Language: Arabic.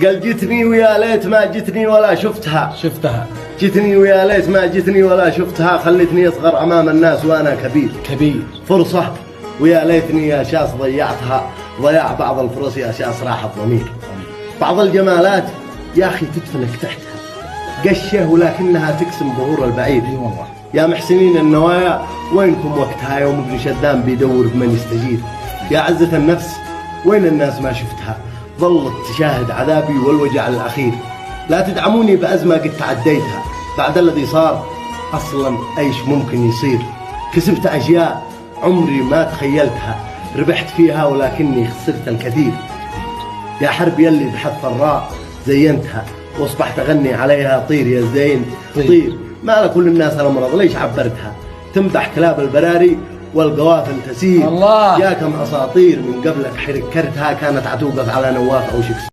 قال جتني ويا ليت ما جتني ولا شفتها. جتني ويا ليت ما جتني ولا شفتها، خلتني أصغر أمام الناس وأنا كبير. فرصة ويا ليتني يا شاس ضيعتها، ضياع بعض الفرص يا شاس راح الضمير. بعض الجمالات يا أخي تدفنك تحتها قشة ولكنها تقسم ظهور البعيد. والله يا محسنين النوايا وينكم وقتها يوم ابن شدام بيدور بمن يستجير. يا عزة النفس وين الناس ما شفتها، ظلت تشاهد عذابي والوجع الأخير. لا تدعموني بأزمة قد تعديتها، بعد الذي صار أصلا أيش ممكن يصير. كسبت أشياء عمري ما تخيلتها، ربحت فيها ولكني خسرت الكثير. يا حرب يلي بحث الراء زينتها، واصبحت أغني عليها طير يا زين طير. ما لكل الناس الأمراض ليش عبرتها، تنبح كلاب البراري والقوافل تسير. الله يا كم أساطير من قبلك حركرتها، كانت عتوقف على نواف أو شكس.